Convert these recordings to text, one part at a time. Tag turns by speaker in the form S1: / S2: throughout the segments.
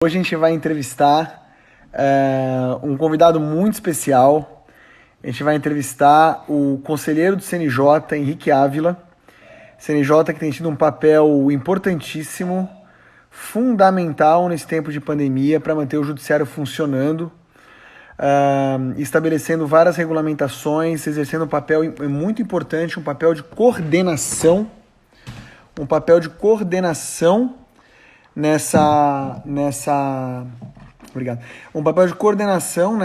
S1: Hoje a gente vai entrevistar um convidado muito especial. A gente vai entrevistar o conselheiro do CNJ, Henrique Ávila. CNJ que tem tido um papel importantíssimo, fundamental nesse tempo de pandemia para manter o judiciário funcionando, estabelecendo várias regulamentações, exercendo um papel muito importante, um papel de coordenação obrigado, um papel de coordenação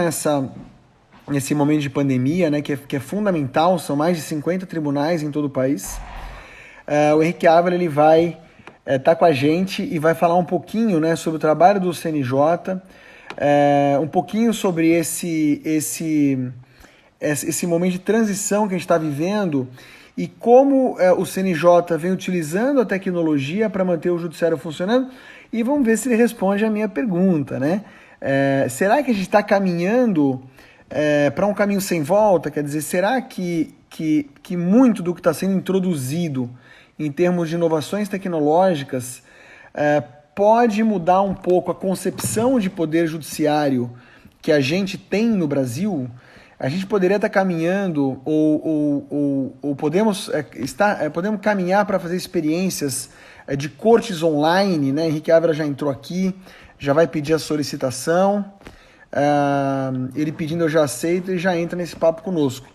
S1: nesse momento de pandemia, né, que é fundamental. São mais de 50 tribunais em todo o país. O Henrique Ávila ele vai estar com a gente e vai falar um pouquinho, né, sobre o trabalho do CNJ, um pouquinho sobre esse momento de transição que a gente está vivendo e como o CNJ vem utilizando a tecnologia para manter o judiciário funcionando. E vamos ver se ele responde a minha pergunta, né? Será que a gente está caminhando para um caminho sem volta? Quer dizer, será que muito do que está sendo introduzido em termos de inovações tecnológicas pode mudar um pouco a concepção de poder judiciário que a gente tem no Brasil? A gente poderia estar caminhando ou podemos caminhar para fazer experiências de cortes online, né? Henrique Ávila já entrou aqui, já vai pedir a solicitação, ele pedindo eu já aceito e já entra nesse papo conosco.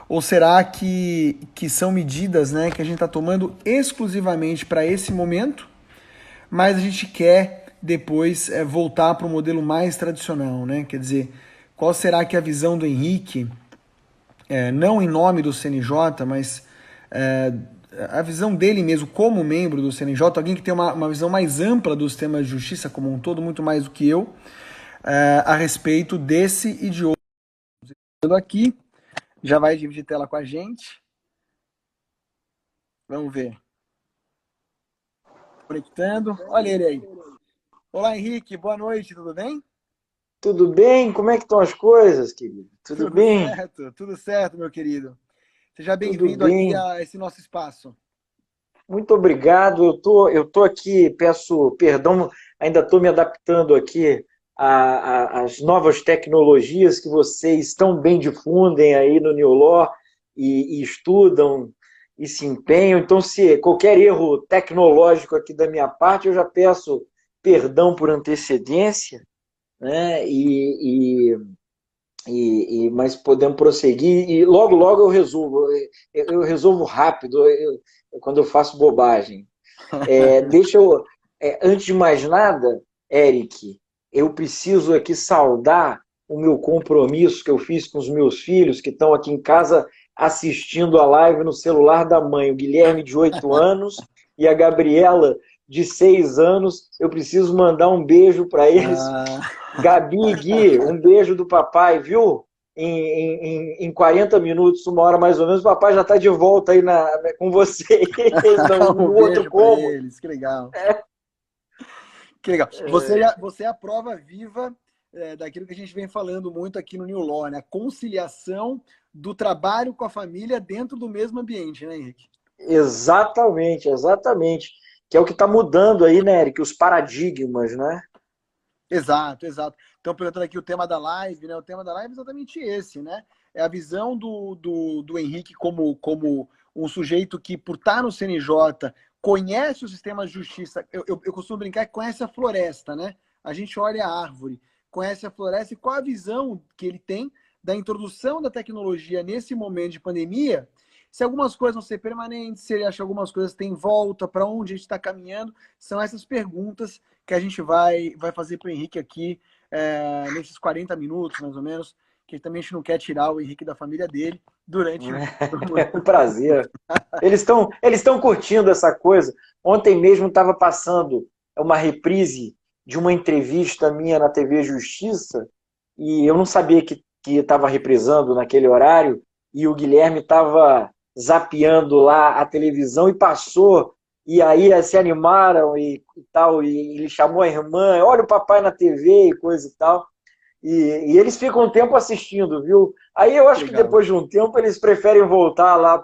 S1: Ou será que são medidas, né, que a gente está tomando exclusivamente para esse momento, mas a gente quer depois voltar para o modelo mais tradicional, né? Quer dizer, qual será que é a visão do Henrique, não em nome do CNJ, mas a visão dele mesmo como membro do CNJ, alguém que tem uma visão mais ampla do sistema de justiça como um todo, muito mais do que eu, a respeito desse e de outro. Aqui, já vai dividir tela com a gente. Vamos ver. Conectando. Olha ele aí. Olá, Henrique. Boa noite, tudo bem?
S2: Tudo bem? Como é que estão as coisas, querido? Tudo bem?
S1: Tudo certo, meu querido. Seja
S2: Tudo
S1: bem-vindo aqui
S2: bem.
S1: a esse nosso espaço.
S2: Muito obrigado. Eu tô aqui, peço perdão, ainda estou me adaptando aqui às novas tecnologias que vocês tão bem difundem aí no New Law e estudam e se empenham. Então, se qualquer erro tecnológico aqui da minha parte, eu já peço perdão por antecedência, né? Mas podemos prosseguir e logo eu resolvo. Eu resolvo rápido quando eu faço bobagem. Deixa eu, antes de mais nada, Eric, eu preciso aqui saudar o meu compromisso que eu fiz com os meus filhos que estão aqui em casa assistindo a live no celular da mãe, o Guilherme de 8 anos e a Gabriela de 6 anos. Eu preciso mandar um beijo para eles.
S1: Ah,
S2: Gabi e Gui, um beijo do papai, viu? Em 40 minutos, uma hora mais ou menos, o papai já está de volta aí com vocês,
S1: um
S2: no outro
S1: beijo para
S2: cômodo.
S1: eles, que legal. Que legal. Você é a prova viva daquilo que a gente vem falando muito aqui no New Law, né? A conciliação do trabalho com a família dentro do mesmo ambiente, né, Henrique?
S2: Exatamente, exatamente. Que é o que está mudando aí, né, Eric? Os paradigmas, né?
S1: Exato, exato. Então, perguntando aqui o tema da live, né? O tema da live é exatamente esse, né? É a visão do Henrique como um sujeito que, por estar no CNJ, conhece o sistema de justiça. Eu costumo brincar que conhece a floresta, né? A gente olha a árvore, conhece a floresta e qual a visão que ele tem da introdução da tecnologia nesse momento de pandemia. Se algumas coisas vão ser permanentes, se ele acha que algumas coisas têm volta, para onde a gente está caminhando, são essas perguntas que a gente vai fazer para o Henrique aqui, nesses 40 minutos, mais ou menos, que também a gente não quer tirar o Henrique da família dele durante...
S2: É um prazer. Eles estão curtindo essa coisa. Ontem mesmo estava passando uma reprise de uma entrevista minha na TV Justiça e eu não sabia que estava reprisando naquele horário e o Guilherme estava zapeando lá a televisão e passou e aí se animaram e tal e ele chamou a irmã, olha o papai na TV e coisa e tal. E eles ficam um tempo assistindo, viu? Aí eu acho que
S1: Legal.
S2: depois de um tempo eles preferem voltar lá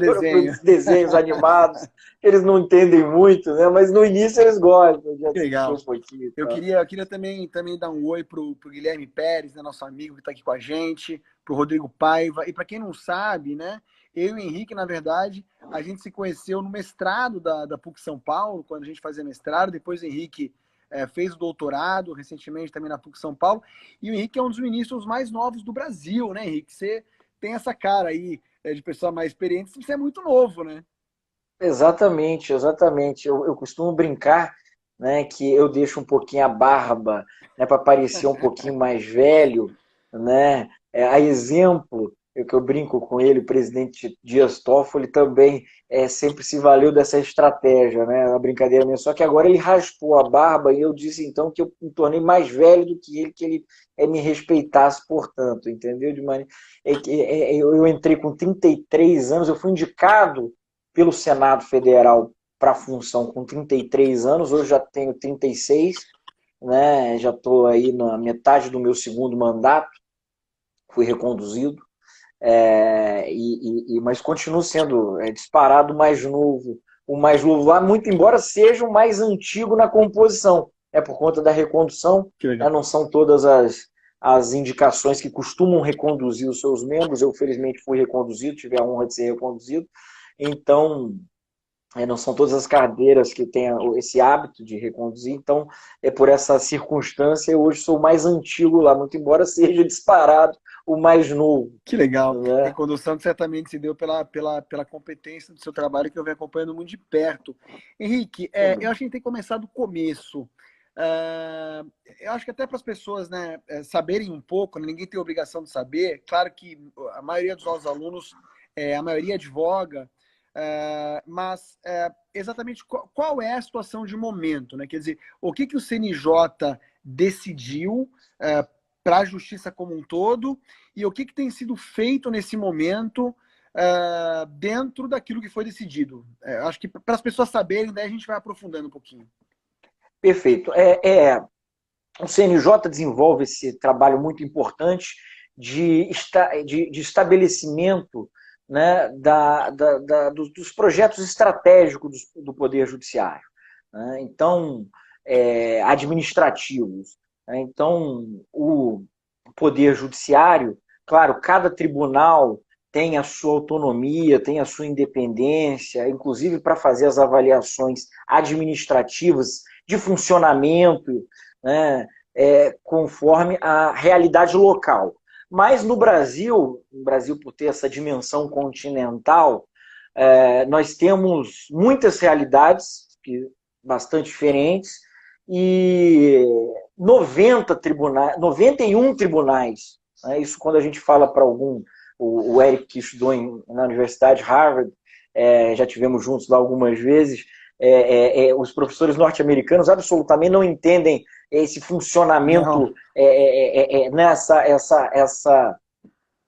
S1: Desenho.
S2: os desenhos animados, que eles não entendem muito, né? Mas no início eles gostam de
S1: Que
S2: assistir um
S1: legal.
S2: pouquinho e
S1: Eu
S2: tal.
S1: queria, eu queria também dar um oi pro Guilherme Pérez, né, nosso amigo que está aqui com a gente, pro Rodrigo Paiva. E para quem não sabe, né, eu e o Henrique, na verdade, a gente se conheceu no mestrado da PUC São Paulo, quando a gente fazia mestrado. Depois o Henrique fez o doutorado recentemente também na PUC São Paulo. E o Henrique é um dos ministros mais novos do Brasil, né, Henrique? Você tem essa cara aí de pessoa mais experiente, você é muito novo, né?
S2: Exatamente, exatamente. Eu costumo brincar, né, que eu deixo um pouquinho a barba, né, para parecer um pouquinho mais velho, né? A exemplo, que eu brinco com ele, o presidente Dias Toffoli também sempre se valeu dessa estratégia, né? Uma brincadeira minha. Só que agora ele raspou a barba e eu disse então que eu me tornei mais velho do que ele me respeitasse, portanto, entendeu? Eu entrei com 33 anos, eu fui indicado pelo Senado Federal para a função com 33 anos, hoje já tenho 36, né? Já estou aí na metade do meu segundo mandato, fui reconduzido, mas continuo sendo disparado o mais novo lá, muito embora seja o mais antigo na composição, por conta da recondução,
S1: Que legal.
S2: não são todas as indicações que costumam reconduzir os seus membros, eu felizmente fui reconduzido, tive a honra de ser reconduzido, então não são todas as cadeiras que têm esse hábito de reconduzir, então, por essa circunstância, eu hoje sou o mais antigo lá, muito embora seja disparado o mais novo.
S1: Que legal.
S2: Né?
S1: Recondução que certamente se deu pela competência do seu trabalho que eu venho acompanhando muito de perto. Henrique, eu acho que a gente tem que começar do começo. Eu acho que até para as pessoas, né, saberem um pouco, né, ninguém tem obrigação de saber. Claro que a maioria dos nossos alunos, a maioria advoga, mas exatamente qual é a situação de momento, né? Quer dizer, o que o CNJ decidiu para a justiça como um todo e o que tem sido feito nesse momento dentro daquilo que foi decidido. Acho que para as pessoas saberem, daí a gente vai aprofundando um pouquinho.
S2: Perfeito. O CNJ desenvolve esse trabalho muito importante de estabelecimento, né, dos projetos estratégicos do Poder Judiciário. Né? Então, administrativos. Né? Então, o Poder Judiciário, claro, cada tribunal tem a sua autonomia, tem a sua independência, inclusive para fazer as avaliações administrativas de funcionamento, né, conforme a realidade local. Mas no Brasil por ter essa dimensão continental, nós temos muitas realidades bastante diferentes e 91 tribunais. Né, isso quando a gente fala para o Eric que estudou na Universidade de Harvard, já tivemos juntos lá algumas vezes, os professores norte-americanos absolutamente não entendem esse funcionamento,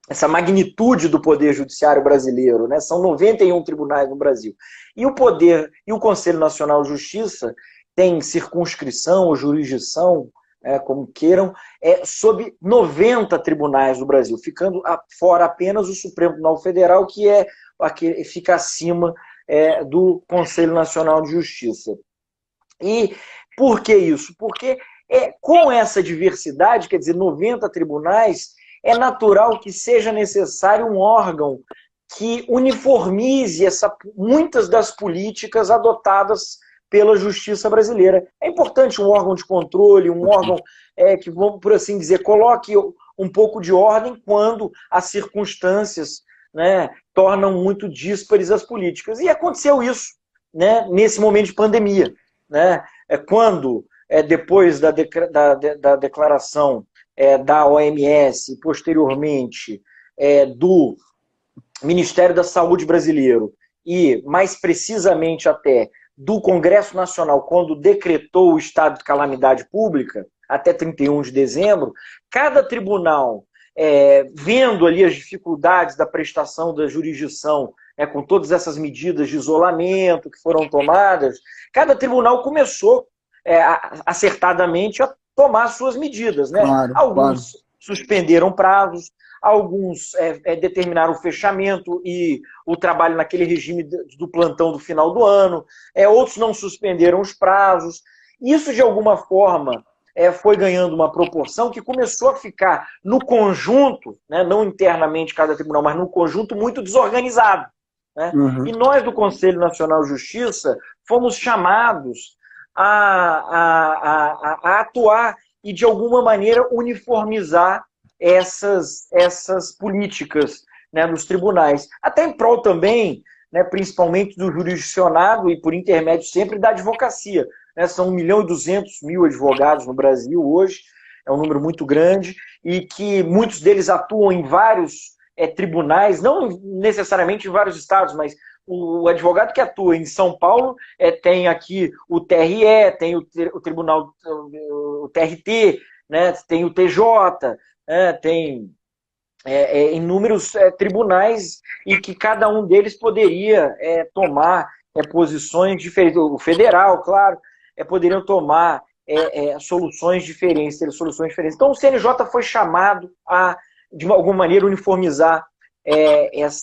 S2: essa magnitude do Poder Judiciário brasileiro. Né? São 91 tribunais no Brasil. E o Conselho Nacional de Justiça tem circunscrição ou jurisdição, como queiram, sob 90 tribunais do Brasil, ficando fora apenas o Supremo Tribunal Federal, que fica acima do Conselho Nacional de Justiça. E por que isso? Porque com essa diversidade, quer dizer, 90 tribunais, é natural que seja necessário um órgão que uniformize muitas das políticas adotadas pela justiça brasileira. É importante um órgão de controle, um órgão que, vamos por assim dizer, coloque um pouco de ordem quando as circunstâncias, né, tornam muito díspares as políticas. E aconteceu isso, né, nesse momento de pandemia. Né, quando, depois da declaração da OMS, posteriormente do Ministério da Saúde brasileiro, e mais precisamente até do Congresso Nacional, quando decretou o estado de calamidade pública, até 31 de dezembro, cada tribunal, vendo ali as dificuldades da prestação da jurisdição, com todas essas medidas de isolamento que foram tomadas, cada tribunal começou acertadamente a tomar suas medidas, né?
S1: Claro, claro.
S2: Alguns suspenderam prazos, alguns determinaram o fechamento e o trabalho naquele regime do plantão do final do ano, outros não suspenderam os prazos. Isso, de alguma forma, foi ganhando uma proporção que começou a ficar, no conjunto, né, não internamente cada tribunal, mas no conjunto, muito desorganizado. Né? E
S1: Uhum.
S2: nós, do Conselho Nacional de Justiça, fomos chamados a atuar e, de alguma maneira, uniformizar essas políticas, né, nos tribunais. Até em prol também, né, principalmente do jurisdicionado e, por intermédio sempre, da advocacia. Né? São 1.200.000 advogados no Brasil hoje, é um número muito grande, e que muitos deles atuam em vários tribunais, não necessariamente em vários estados, mas o advogado que atua em São Paulo tem aqui o TRE, tem o Tribunal, o TRT, né, tem o TJ, tem inúmeros tribunais e que cada um deles poderia tomar posições diferentes. O federal, claro, poderiam tomar soluções diferentes, ter soluções diferentes. Então o CNJ foi chamado a, de alguma maneira, uniformizar essas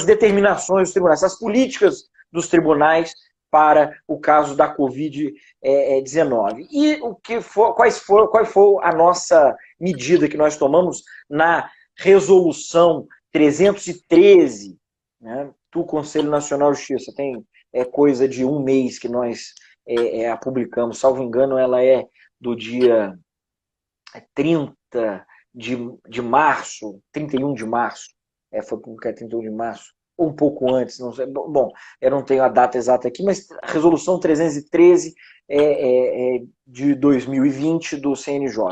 S2: determinações dos tribunais, essas políticas dos tribunais para o caso da Covid-19. E qual foi a nossa medida que nós tomamos na resolução 313, né, do Conselho Nacional de Justiça? Tem coisa de um mês que nós a publicamos, salvo engano, ela é do dia 30 de março, 31 de março, foi publicada 31 de março, ou um pouco antes, não sei. Bom, eu não tenho a data exata aqui, mas a resolução 313 de 2020 do CNJ.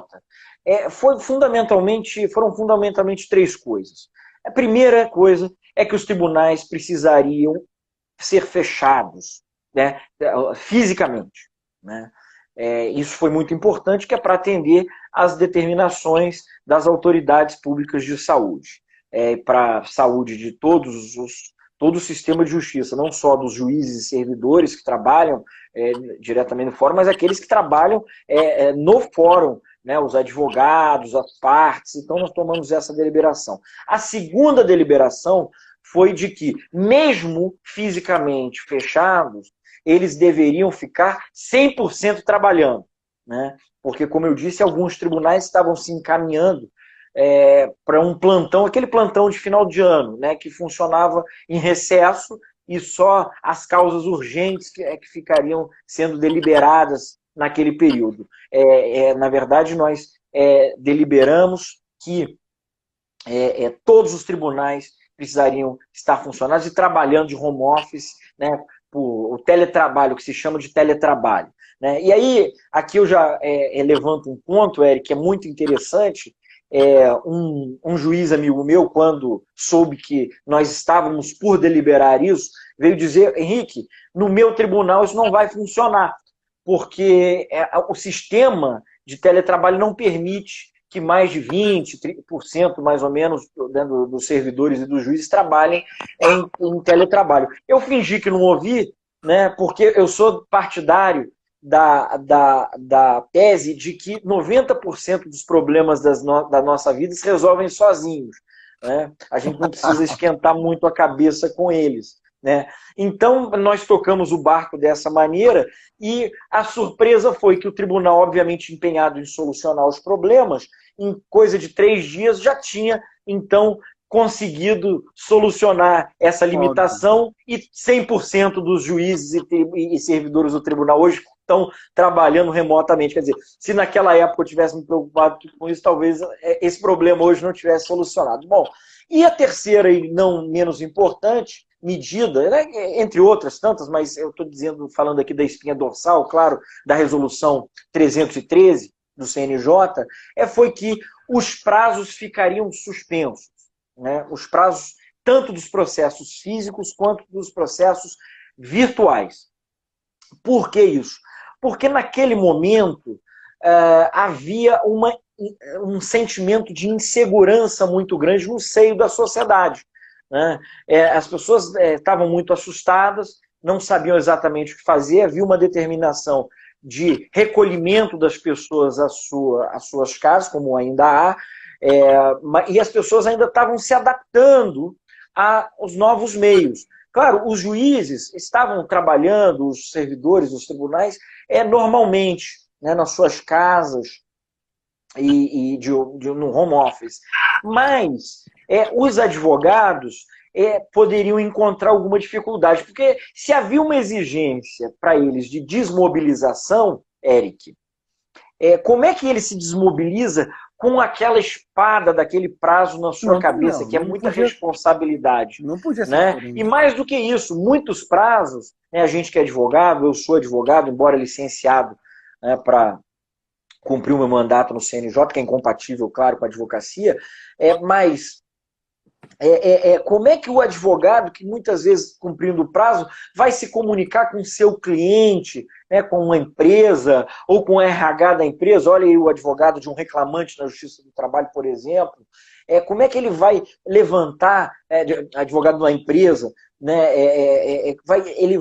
S2: Foram fundamentalmente três coisas. A primeira coisa é que os tribunais precisariam ser fechados, né, fisicamente, né? Isso foi muito importante, que é para atender às determinações das autoridades públicas de saúde, para a saúde de todo o sistema de justiça, não só dos juízes e servidores que trabalham diretamente no fórum, mas aqueles que trabalham no fórum, né, os advogados, as partes. Então nós tomamos essa deliberação. A segunda deliberação foi de que, mesmo fisicamente fechados, eles deveriam ficar 100% trabalhando, né? Porque, como eu disse, alguns tribunais estavam se encaminhando para um plantão, aquele plantão de final de ano, né, que funcionava em recesso e só as causas urgentes que ficariam sendo deliberadas naquele período. Na verdade, nós deliberamos que todos os tribunais precisariam estar funcionando e trabalhando de home office, né, o teletrabalho, que se chama de teletrabalho. Né? E aí, aqui eu já levanto um ponto, Eric, que é muito interessante. Um juiz amigo meu, quando soube que nós estávamos por deliberar isso, veio dizer: Henrique, no meu tribunal isso não vai funcionar, porque o sistema de teletrabalho não permite que mais de 20%, 30% mais ou menos dos servidores e dos juízes trabalhem em teletrabalho. Eu fingi que não ouvi, né, porque eu sou partidário da tese de que 90% dos problemas da nossa vida se resolvem sozinhos. Né? A gente não precisa esquentar muito a cabeça com eles. Né? Então, nós tocamos o barco dessa maneira e a surpresa foi que o tribunal, obviamente empenhado em solucionar os problemas, em coisa de 3 dias já tinha, então, conseguido solucionar essa limitação. E 100% dos juízes e servidores do tribunal hoje estão trabalhando remotamente. Quer dizer, se naquela época eu tivesse me preocupado com isso, talvez esse problema hoje não tivesse solucionado. Bom, e a terceira, e não menos importante, medida, né, entre outras tantas, mas eu estou falando aqui da espinha dorsal, claro, da resolução 313 do CNJ, foi que os prazos ficariam suspensos. Né, os prazos tanto dos processos físicos quanto dos processos virtuais. Por que isso? Porque naquele momento havia um sentimento de insegurança muito grande no seio da sociedade. Né? As pessoas estavam muito assustadas, não sabiam exatamente o que fazer, havia uma determinação de recolhimento das pessoas às suas casas, como ainda há, e as pessoas ainda estavam se adaptando aos novos meios. Claro, os juízes estavam trabalhando, os servidores dos tribunais, normalmente, né, nas suas casas no home office. Mas os advogados poderiam encontrar alguma dificuldade, porque se havia uma exigência para eles de desmobilização, Eric, como é que ele se desmobiliza com aquela espada daquele prazo na sua cabeça, que é muita responsabilidade?
S1: Não podia ser
S2: né?
S1: diferente.
S2: E mais do que isso, muitos prazos, né, a gente que é advogado, eu sou advogado, embora licenciado, né, para cumprir o meu mandato no CNJ, que é incompatível, claro, com a advocacia, mas como é que o advogado, que muitas vezes, cumprindo o prazo, vai se comunicar com o seu cliente, né, com uma empresa, ou com o RH da empresa? Olha aí o advogado de um reclamante na Justiça do Trabalho, por exemplo. Como é que ele vai levantar, advogado de uma empresa, né, ele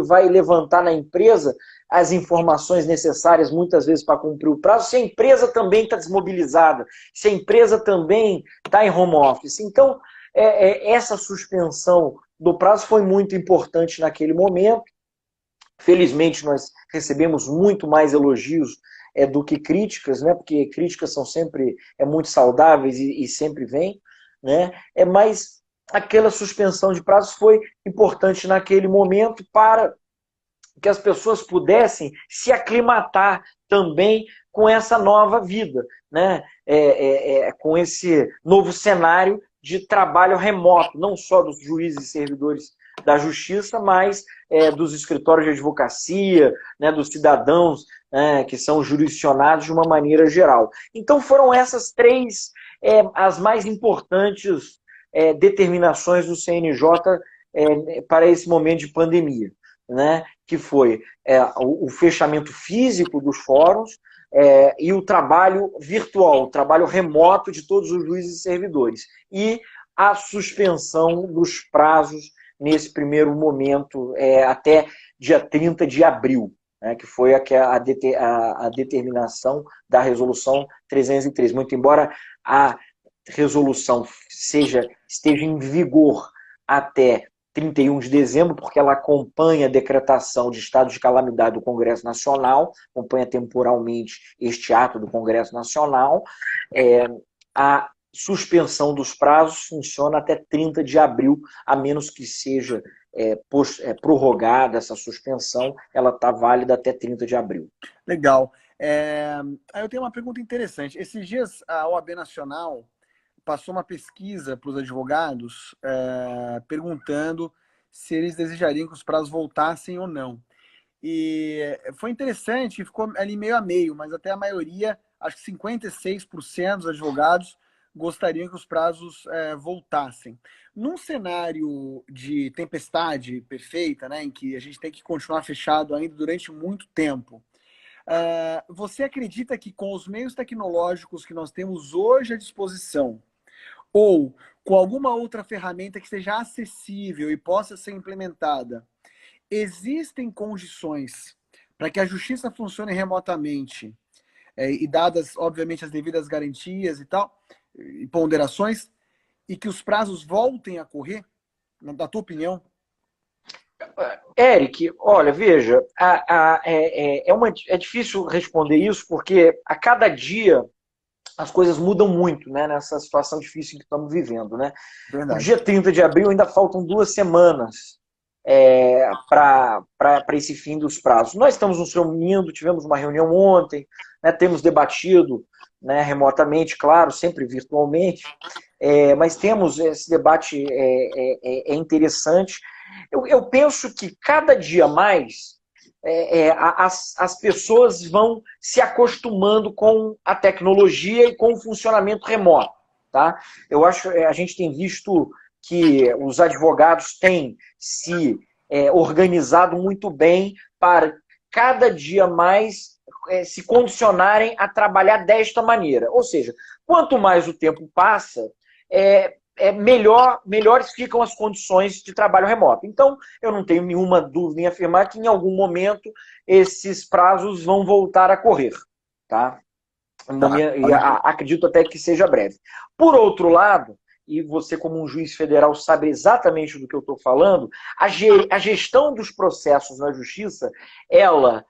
S2: vai levantar na empresa as informações necessárias, muitas vezes, para cumprir o prazo, se a empresa também está desmobilizada, se a empresa também está em home office. Então, essa suspensão do prazo foi muito importante naquele momento. Felizmente, nós recebemos muito mais elogios do que críticas, né? Porque críticas são sempre muito saudáveis e sempre vêm, né? Mas aquela suspensão de prazos foi importante naquele momento para que as pessoas pudessem se aclimatar também com essa nova vida, né? Com esse novo cenário de trabalho remoto, não só dos juízes e servidores da justiça, mas dos escritórios de advocacia, né, dos cidadãos, que são jurisdicionados de uma maneira geral. Então foram essas três as mais importantes determinações do CNJ para esse momento de pandemia, né, que foi o fechamento físico dos fóruns e o trabalho virtual, o trabalho remoto de todos os juízes e servidores, e a suspensão dos prazos nesse primeiro momento até dia 30 de abril, né, que foi a determinação da resolução 303. Muito embora a resolução esteja em vigor até 31 de dezembro, porque ela acompanha a decretação de estado de calamidade do Congresso Nacional, acompanha temporalmente este ato do Congresso Nacional. A suspensão dos prazos funciona até 30 de abril, a menos que seja prorrogada essa suspensão, ela está válida até 30 de abril.
S1: Legal. Aí eu tenho uma pergunta interessante. Esses dias a OAB Nacional passou uma pesquisa para os advogados perguntando se eles desejariam que os prazos voltassem ou não. E foi interessante, ficou ali meio a meio, mas até a maioria, acho que 56% dos advogados gostariam que os prazos voltassem. Num cenário de tempestade perfeita, né, em que a gente tem que continuar fechado ainda durante muito tempo, você acredita que com os meios tecnológicos que nós temos hoje à disposição, ou com alguma outra ferramenta que seja acessível e possa ser implementada, existem condições para que a justiça funcione remotamente, e dadas, obviamente, as devidas garantias e tal, e ponderações, e que os prazos voltem a correr, na tua opinião?
S2: Eric, olha, veja, é difícil responder isso, porque a cada dia as coisas mudam muito, né, nessa situação difícil que estamos vivendo, né? O dia 30 de abril ainda faltam 2 semanas para esse fim dos prazos. Nós estamos nos reunindo, tivemos uma reunião ontem, né, temos debatido, né, remotamente, claro, sempre virtualmente, mas temos esse debate interessante. Eu penso que cada dia mais as pessoas vão se acostumando com a tecnologia e com o funcionamento remoto. Tá? Eu acho que a gente tem visto que os advogados têm se organizado muito bem para cada dia mais se condicionarem a trabalhar desta maneira. Ou seja, quanto mais o tempo passa, melhores ficam as condições de trabalho remoto. Então, eu não tenho nenhuma dúvida em afirmar que em algum momento esses prazos vão voltar a correr. Tá? Acredito até que seja breve. Por outro lado, e você como um juiz federal sabe exatamente do que eu estou falando, a gestão dos processos na justiça, ela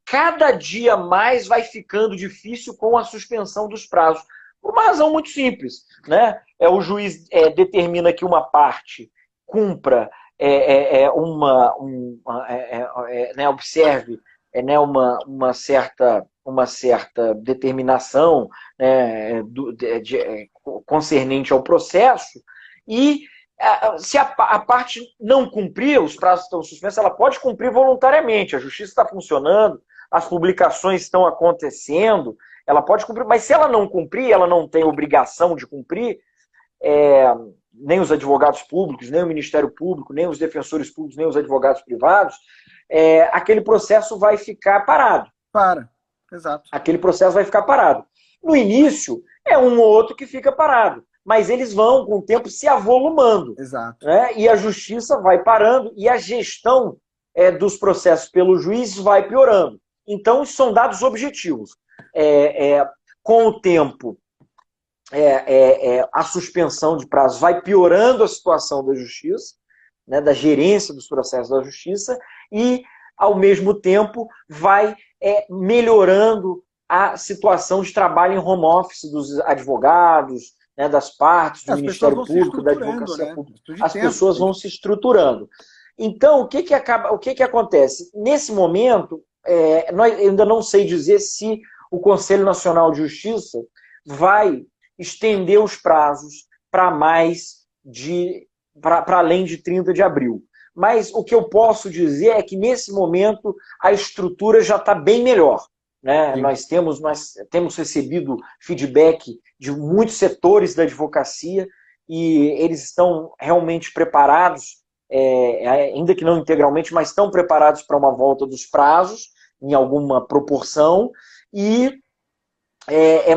S2: cada dia mais vai ficando difícil com a suspensão dos prazos. Por uma razão muito simples. Né? O juiz determina que uma parte cumpra, observe uma certa determinação, né, concernente ao processo, e se a parte não cumprir, os prazos estão suspensos, ela pode cumprir voluntariamente, a justiça está funcionando, as publicações estão acontecendo, ela pode cumprir, mas se ela não cumprir, ela não tem obrigação de cumprir, nem os advogados públicos, nem o Ministério Público, nem os defensores públicos, nem os advogados privados, aquele processo vai ficar parado.
S1: Exato.
S2: Aquele processo vai ficar parado. No início, um ou outro que fica parado, mas eles vão, com o tempo, se avolumando.
S1: Exato.
S2: Né? E a justiça vai parando e a gestão dos processos pelo juiz vai piorando. Então, isso são dados objetivos. Com o tempo, a suspensão de prazos vai piorando a situação da justiça, né, da gerência dos processos da justiça, e, ao mesmo tempo, vai melhorando a situação de trabalho em home office dos advogados, né, das partes, do Ministério Público, da Advocacia Pública. As pessoas vão se estruturando. Então, o que acontece? Nesse momento, eu ainda não sei dizer se o Conselho Nacional de Justiça vai estender os prazos para além de 30 de abril. Mas o que eu posso dizer é que, nesse momento, a estrutura já está bem melhor. Né? Nós temos recebido feedback de muitos setores da advocacia e eles estão realmente preparados, ainda que não integralmente, mas estão preparados para uma volta dos prazos, em alguma proporção, e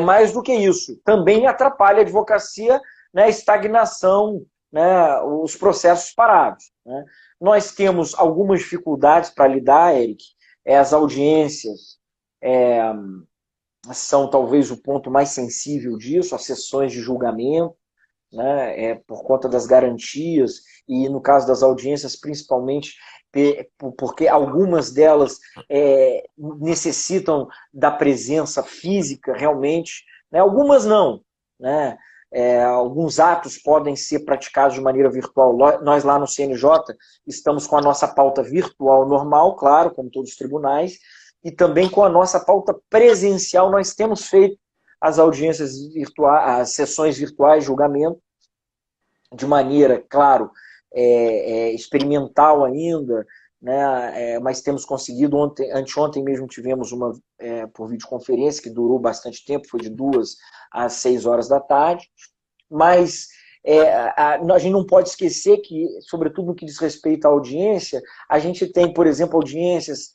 S2: mais do que isso. Também atrapalha a advocacia, né, a estagnação, né, os processos parados. Né? Nós temos algumas dificuldades para lidar, Eric. As audiências são talvez o ponto mais sensível disso, as sessões de julgamento, né, por conta das garantias, e no caso das audiências, principalmente porque algumas delas necessitam da presença física realmente, né, algumas não. Né? Alguns atos podem ser praticados de maneira virtual. Nós lá no CNJ estamos com a nossa pauta virtual normal, claro, como todos os tribunais, e também com a nossa pauta presencial. Nós temos feito as audiências virtuais, as sessões virtuais de julgamento, de maneira, claro, experimental ainda, né? Mas temos conseguido. Anteontem mesmo tivemos uma por videoconferência que durou bastante tempo, foi de 2 às 6 horas da tarde, mas a gente não pode esquecer que, sobretudo no que diz respeito à audiência, a gente tem, por exemplo, audiências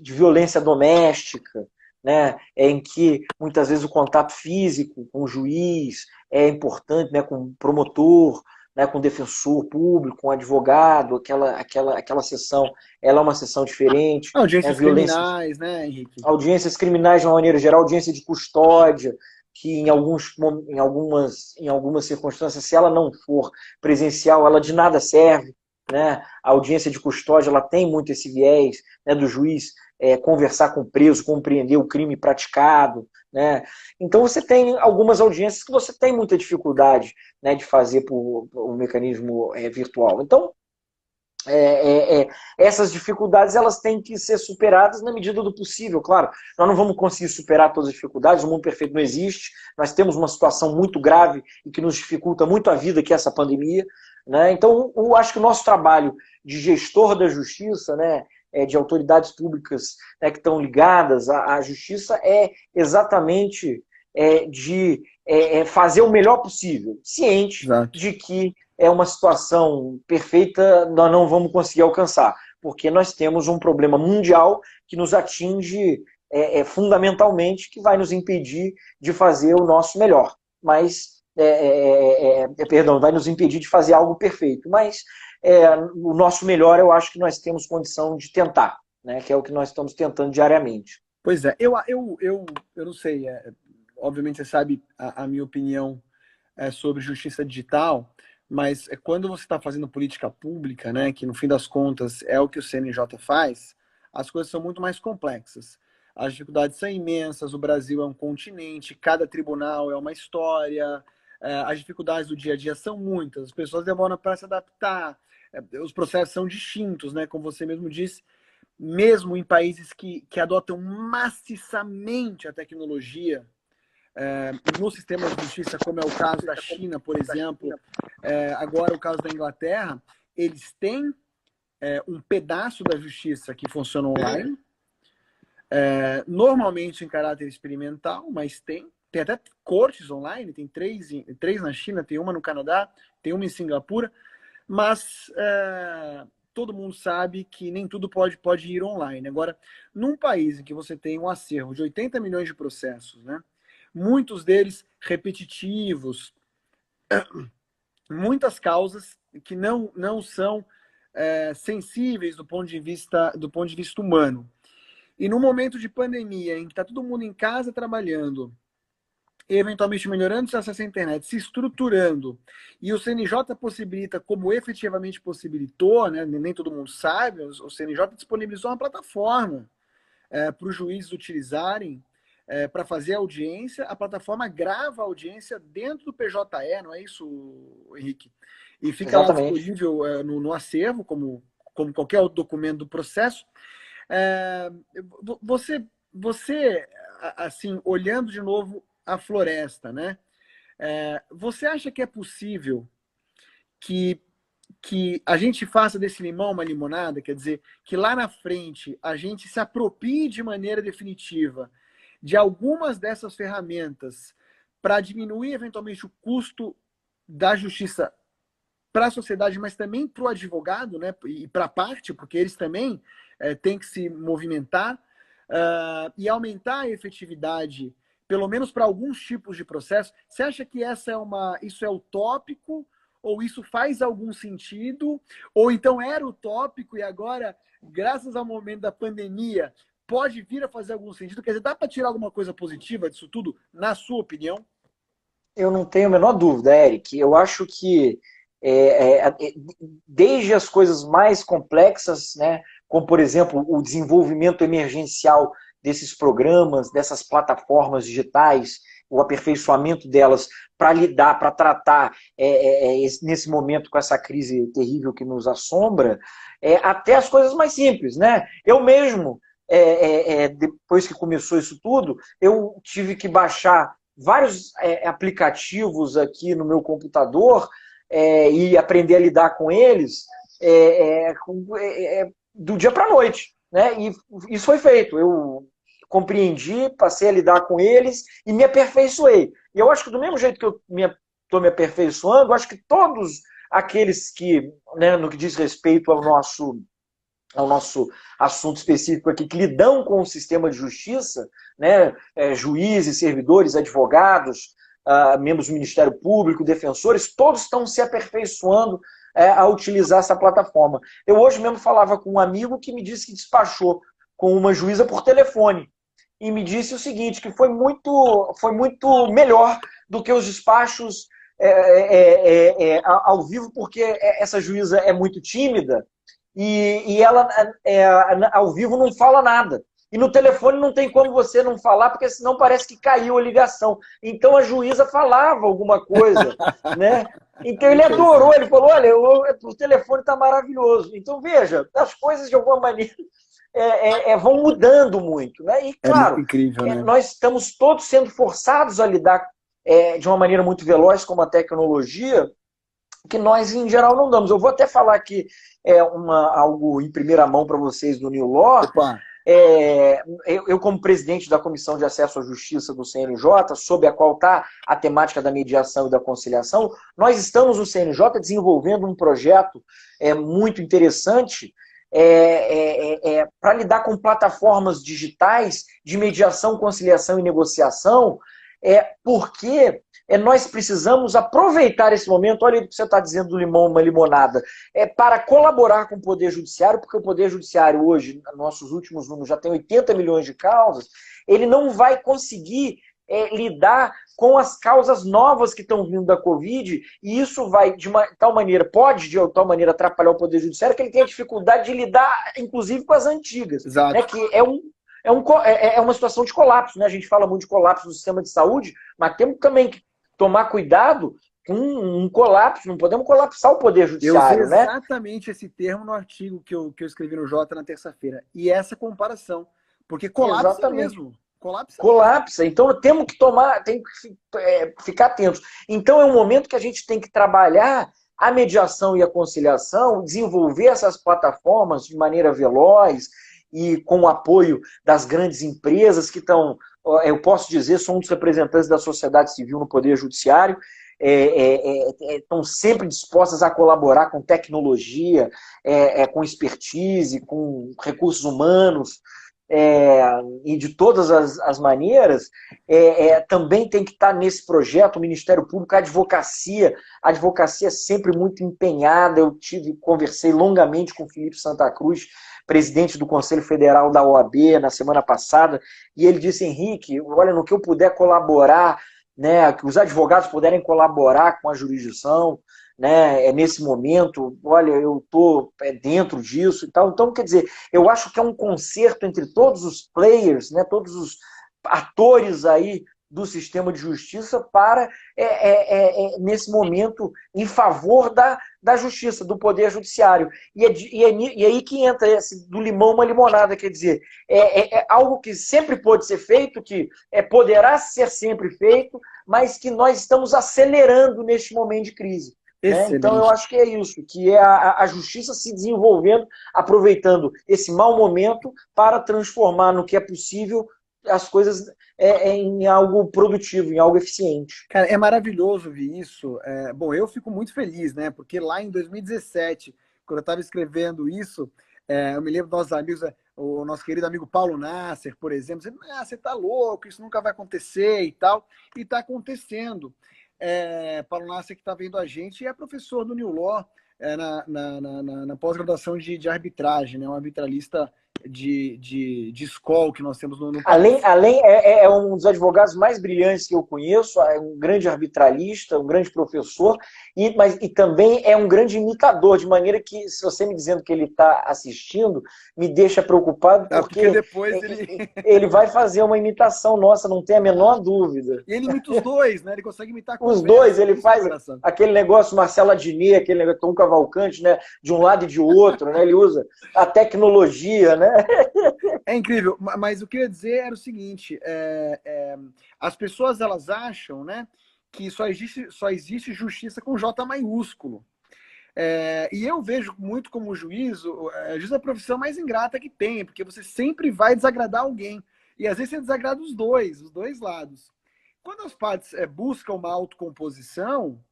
S2: de violência doméstica, né, em que muitas vezes o contato físico com o juiz é importante, né, com o promotor, né, com o defensor público, com o advogado, aquela sessão, ela é uma sessão diferente.
S1: Audiências criminais, né, Henrique?
S2: Audiências criminais de uma maneira geral, audiência de custódia, que em algumas circunstâncias, se ela não for presencial, ela de nada serve. Né? A audiência de custódia, ela tem muito esse viés, né, do juiz conversar com o preso, compreender o crime praticado. Né? Então você tem algumas audiências que você tem muita dificuldade, né, de fazer por um mecanismo virtual. Então, essas dificuldades, elas têm que ser superadas na medida do possível, claro. Nós não vamos conseguir superar todas as dificuldades, o mundo perfeito não existe, nós temos uma situação muito grave e que nos dificulta muito a vida, que é essa pandemia. Né? Então, eu acho que o nosso trabalho de gestor da justiça, né, de autoridades públicas, né, que estão ligadas à justiça, é exatamente de fazer o melhor possível, ciente
S1: Exato.
S2: de que uma situação perfeita nós não vamos conseguir alcançar, porque nós temos um problema mundial que nos atinge fundamentalmente, que vai nos impedir de fazer o nosso melhor. Mas perdão, vai nos impedir de fazer algo perfeito, mas o nosso melhor eu acho que nós temos condição de tentar, né? Que é o que nós estamos tentando diariamente.
S1: Pois é, eu não sei, obviamente você sabe a minha opinião sobre justiça digital, mas quando você está fazendo política pública, né, que no fim das contas é o que o CNJ faz, as coisas são muito mais complexas. As dificuldades são imensas, o Brasil é um continente, cada tribunal é uma história, as dificuldades do dia a dia são muitas, as pessoas demoram para se adaptar, os processos são distintos, né, como você mesmo disse, mesmo em países que adotam maciçamente a tecnologia, no sistema de justiça, como é o caso da China, por exemplo, agora o caso da Inglaterra, eles têm um pedaço da justiça que funciona online, normalmente em caráter experimental, mas tem até cortes online, tem três na China, tem uma no Canadá, tem uma em Singapura, mas todo mundo sabe que nem tudo pode ir online. Agora, num país em que você tem um acervo de 80 milhões de processos, né, muitos deles repetitivos, muitas causas que não são sensíveis do ponto de vista humano. E no momento de pandemia, em que está todo mundo em casa trabalhando, eventualmente melhorando o acesso à internet, se estruturando, e o CNJ possibilita, como efetivamente possibilitou, né, nem todo mundo sabe, o CNJ disponibilizou uma plataforma para os juízes utilizarem para fazer a audiência. A plataforma grava a audiência dentro do PJE, não é isso, Henrique? E fica lá
S2: Exatamente.
S1: disponível no acervo, como qualquer outro documento do processo. Você, assim, olhando de novo a floresta, né? Você acha que é possível que a gente faça desse limão uma limonada? Quer dizer, que lá na frente a gente se aproprie de maneira definitiva de algumas dessas ferramentas para diminuir eventualmente o custo da justiça para a sociedade, mas também para o advogado, né? E para a parte, porque eles também têm que se movimentar e aumentar a efetividade, pelo menos para alguns tipos de processo. Você acha que isso é utópico? Ou isso faz algum sentido? Ou então era utópico e agora, graças ao momento da pandemia, pode vir a fazer algum sentido? Quer dizer, dá para tirar alguma coisa positiva disso tudo, na sua opinião?
S2: Eu não tenho a menor dúvida, Eric. Eu acho que desde as coisas mais complexas, né, como, por exemplo, o desenvolvimento emergencial desses programas, dessas plataformas digitais, o aperfeiçoamento delas para lidar, para tratar nesse momento com essa crise terrível que nos assombra, até as coisas mais simples, né? Eu mesmo, depois que começou isso tudo, eu tive que baixar vários aplicativos aqui no meu computador e aprender a lidar com eles do dia para a noite, né? E isso foi feito. Eu compreendi, passei a lidar com eles e me aperfeiçoei. E eu acho que do mesmo jeito que eu estou me aperfeiçoando, eu acho que todos aqueles que, né, no que diz respeito ao nosso assunto específico aqui, que lidam com o sistema de justiça, né, juízes, servidores, advogados, membros do Ministério Público, defensores, todos estão se aperfeiçoando a utilizar essa plataforma. Eu hoje mesmo falava com um amigo que me disse que despachou com uma juíza por telefone e me disse o seguinte, que foi muito melhor do que os despachos ao vivo, porque essa juíza é muito tímida e ela ao vivo não fala nada. E no telefone não tem como você não falar, porque senão parece que caiu a ligação. Então a juíza falava alguma coisa, né? Então ele adorou, ele falou, olha, o telefone está maravilhoso. Então veja, as coisas de alguma maneira vão mudando muito, né? E claro,
S1: incrível, né?
S2: nós estamos todos sendo forçados a lidar de uma maneira muito veloz com a tecnologia, que nós, em geral, não damos. Eu vou até falar aqui algo em primeira mão para vocês do New Law.
S1: Opa.
S2: Eu, como presidente da Comissão de Acesso à Justiça do CNJ, sob a qual está a temática da mediação e da conciliação, nós estamos no CNJ desenvolvendo um projeto muito interessante para lidar com plataformas digitais de mediação, conciliação e negociação porque nós precisamos aproveitar esse momento, olha o que você está dizendo do limão, uma limonada, para colaborar com o Poder Judiciário, porque o Poder Judiciário hoje, nossos últimos números, já tem 80 milhões de causas, ele não vai conseguir lidar com as causas novas que estão vindo da Covid, e isso vai, de tal maneira, pode de tal maneira atrapalhar o Poder Judiciário, que ele tem a dificuldade de lidar, inclusive, com as antigas, né,
S1: Exato.
S2: que é uma situação de colapso, né? A gente fala muito de colapso do sistema de saúde, mas temos também que tomar cuidado com um colapso, não podemos colapsar o Poder
S1: Eu usei
S2: Judiciário, né?
S1: exatamente esse termo no artigo que eu escrevi no Jota na terça-feira. E essa comparação. Porque colapsa
S2: Exatamente.
S1: mesmo. Colapsa mesmo.
S2: Colapsa. Então temos que ficar atentos. Então é um momento que a gente tem que trabalhar a mediação e a conciliação, desenvolver essas plataformas de maneira veloz e com o apoio das grandes empresas que estão, eu posso dizer, sou um dos representantes da sociedade civil no Poder Judiciário, estão sempre dispostas a colaborar com tecnologia, com expertise, com recursos humanos, e de todas as maneiras, também tem que estar nesse projeto, o Ministério Público, a advocacia é sempre muito empenhada. Eu conversei longamente com o Felipe Santa Cruz, presidente do Conselho Federal da OAB, na semana passada, e ele disse: Henrique, olha, no que eu puder colaborar, né, que os advogados puderem colaborar com a jurisdição, né, nesse momento, olha, eu estou dentro disso e tal. Então, quer dizer, eu acho que é um concerto entre todos os players, né, todos os atores aí do sistema de justiça para, nesse momento, em favor da justiça, do Poder Judiciário. E aí que entra esse do limão uma limonada, quer dizer, algo que sempre pode ser feito, que poderá ser sempre feito, mas que nós estamos acelerando neste momento de crise. Né? Então eu
S1: Excelente.
S2: acho que é isso, que é a justiça se desenvolvendo, aproveitando esse mau momento para transformar no que é possível as coisas em algo produtivo, em algo eficiente.
S1: Cara, é maravilhoso ver isso. Bom, eu fico muito feliz, né? Porque lá em 2017, quando eu estava escrevendo isso, eu me lembro dos nossos amigos, o nosso querido amigo Paulo Nasser, por exemplo, dizendo: você tá louco, isso nunca vai acontecer e tal. E está acontecendo. Paulo Nasser, que está vendo a gente, é professor do New Law, na pós-graduação de arbitragem, né? Um arbitralista de escola que nós temos no país.
S2: Além um dos advogados mais brilhantes que eu conheço, é um grande arbitralista, um grande professor, e também é um grande imitador, de maneira que, se você me dizendo que ele está assistindo, me deixa preocupado,
S1: Porque
S2: porque
S1: depois ele.
S2: ele vai fazer uma imitação nossa, não tem a menor dúvida.
S1: E ele imita os dois, né? Ele consegue imitar a
S2: Os dois,
S1: conversa.
S2: ele
S1: Isso é
S2: faz
S1: engraçado.
S2: aquele negócio Marcelo Adnet, aquele negócio Tom Cavalcante, né? De um lado e de outro, né? Ele usa a tecnologia, né?
S1: É incrível, mas o que eu ia dizer era o seguinte: as pessoas elas acham, né, que só existe justiça com J maiúsculo. E eu vejo muito como juiz, a juiz é a profissão mais ingrata que tem, porque você sempre vai desagradar alguém. E às vezes você desagrada os dois lados. Quando as partes buscam uma autocomposição,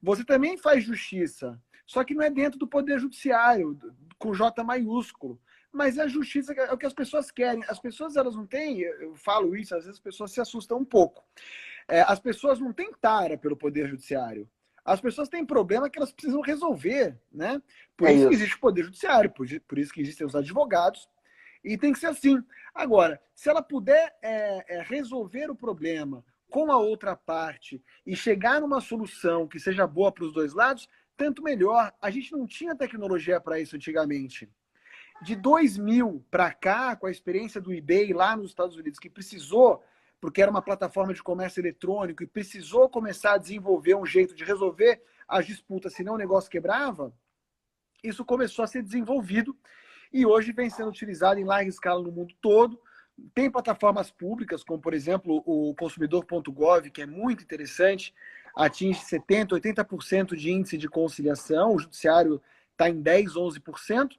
S1: você também faz justiça, só que não é dentro do Poder Judiciário, com J maiúsculo. Mas a justiça é o que as pessoas querem. As pessoas, elas não têm, eu falo isso, às vezes as pessoas se assustam um pouco. As pessoas não têm tara pelo Poder Judiciário. As pessoas têm problema que elas precisam resolver, né? Por
S2: É
S1: isso que
S2: isso.
S1: existe o Poder Judiciário, por isso que existem os advogados, e tem que ser assim. Agora, se ela puder resolver o problema com a outra parte e chegar numa solução que seja boa para os dois lados, tanto melhor. A gente não tinha tecnologia para isso antigamente. De 2000 para cá, com a experiência do eBay lá nos Estados Unidos, que precisou, porque era uma plataforma de comércio eletrônico, e precisou começar a desenvolver um jeito de resolver as disputas, senão o negócio quebrava, isso começou a ser desenvolvido e hoje vem sendo utilizado em larga escala no mundo todo. Tem plataformas públicas, como, por exemplo, o consumidor.gov, que é muito interessante, atinge 70%, 80% de índice de conciliação, o judiciário está em 10%, 11%.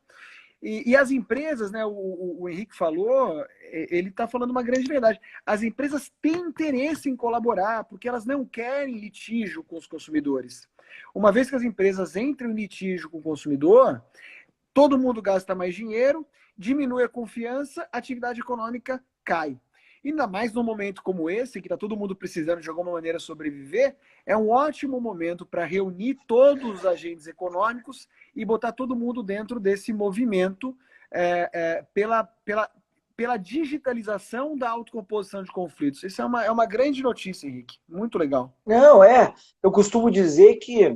S1: E as empresas, né, o Henrique falou, ele está falando uma grande verdade. As empresas têm interesse em colaborar, porque elas não querem litígio com os consumidores. Uma vez que as empresas entram em litígio com o consumidor, todo mundo gasta mais dinheiro, diminui a confiança, a atividade econômica cai. ainda mais num momento como esse, que está todo mundo precisando de alguma maneira sobreviver, é um ótimo momento para reunir todos os agentes econômicos e botar todo mundo dentro desse movimento pela digitalização da autocomposição de conflitos. Isso é uma grande notícia, Henrique. Muito legal.
S2: Não, eu costumo dizer que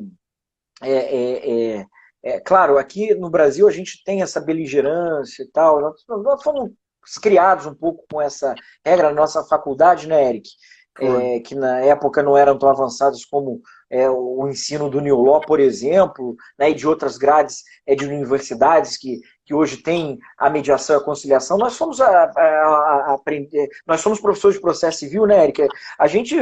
S2: claro, aqui no Brasil a gente tem essa beligerância e tal. Nós fomos criados um pouco com essa regra na nossa faculdade, né, Eric? Que na época não eram tão avançados como o ensino do New Law, por exemplo, né, e de outras grades de universidades que hoje tem a mediação e a conciliação. Nós somos nós somos professores de processo civil, né, Eric? A gente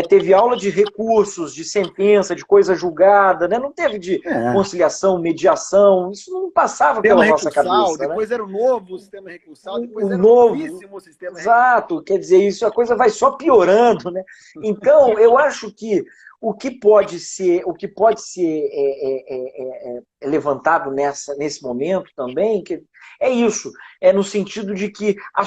S2: teve aula de recursos, de sentença, de coisa julgada, né? Não teve de conciliação, mediação, isso não passava pela nossa cabeça.
S1: Depois, né? Era o novo sistema recursal, depois
S2: era
S1: o novíssimo sistema recursal.
S2: Exato, quer dizer, isso, a coisa vai só piorando, né? Então, eu acho que o que pode ser levantado nesse momento também, que é isso, no sentido de que a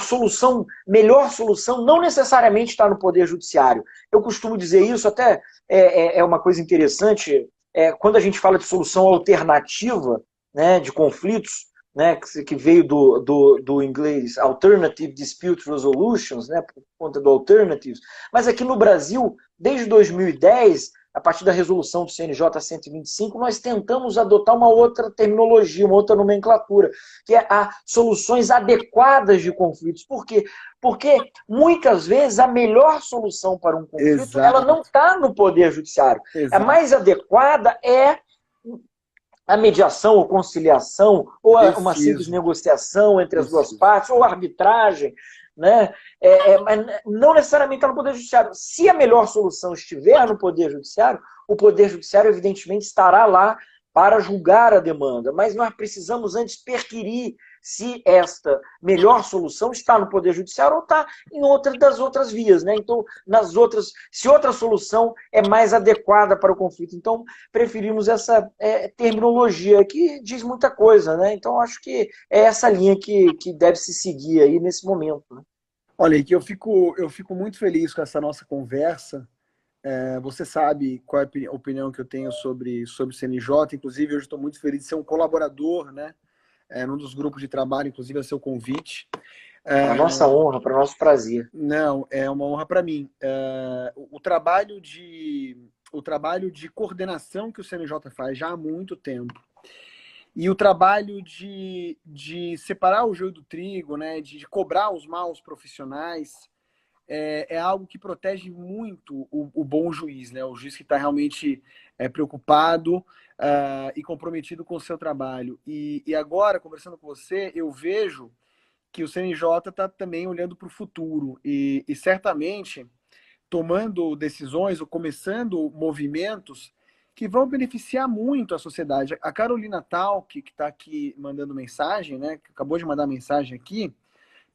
S2: melhor solução não necessariamente está no Poder Judiciário. Eu costumo dizer isso, até é uma coisa interessante, quando a gente fala de solução alternativa, né, de conflitos, né, que veio do inglês Alternative Dispute Resolutions, né, por conta do Alternatives, mas aqui no Brasil, desde 2010, a partir da resolução do CNJ 125, nós tentamos adotar uma outra terminologia, uma outra nomenclatura, que é a soluções adequadas de conflitos. Por quê? Porque muitas vezes a melhor solução para um conflito ela não está no Poder Judiciário. A mais adequada é a mediação ou conciliação, ou uma simples negociação entre as duas partes, ou arbitragem, né? Mas não necessariamente está no Poder Judiciário. Se a melhor solução estiver no Poder Judiciário, o Poder Judiciário, evidentemente, estará lá para julgar a demanda. Mas nós precisamos antes perquirir se esta melhor solução está no Poder Judiciário ou está em outra das outras vias, né? Então, se outra solução é mais adequada para o conflito. Então, preferimos essa terminologia que diz muita coisa, né? Então, acho que é essa linha que deve se seguir aí nesse momento, né?
S1: Olha, que eu fico muito feliz com essa nossa conversa. Você sabe qual é a opinião que eu tenho sobre o CNJ. Inclusive, hoje estou muito feliz de ser um colaborador, né? Num dos grupos de trabalho, inclusive, é seu convite.
S2: Para nossa honra, para o nosso prazer.
S1: Não, é uma honra para mim. O trabalho de coordenação que o CNJ faz já há muito tempo, e o trabalho de separar o joio do trigo, né, de cobrar os maus profissionais, é algo que protege muito o bom juiz, né? O juiz que está realmente preocupado e comprometido com o seu trabalho. E agora, conversando com você, eu vejo que o CNJ está também olhando para o futuro e certamente tomando decisões ou começando movimentos que vão beneficiar muito a sociedade. A Carolina Talk, que está aqui mandando mensagem, né, que acabou de mandar mensagem aqui,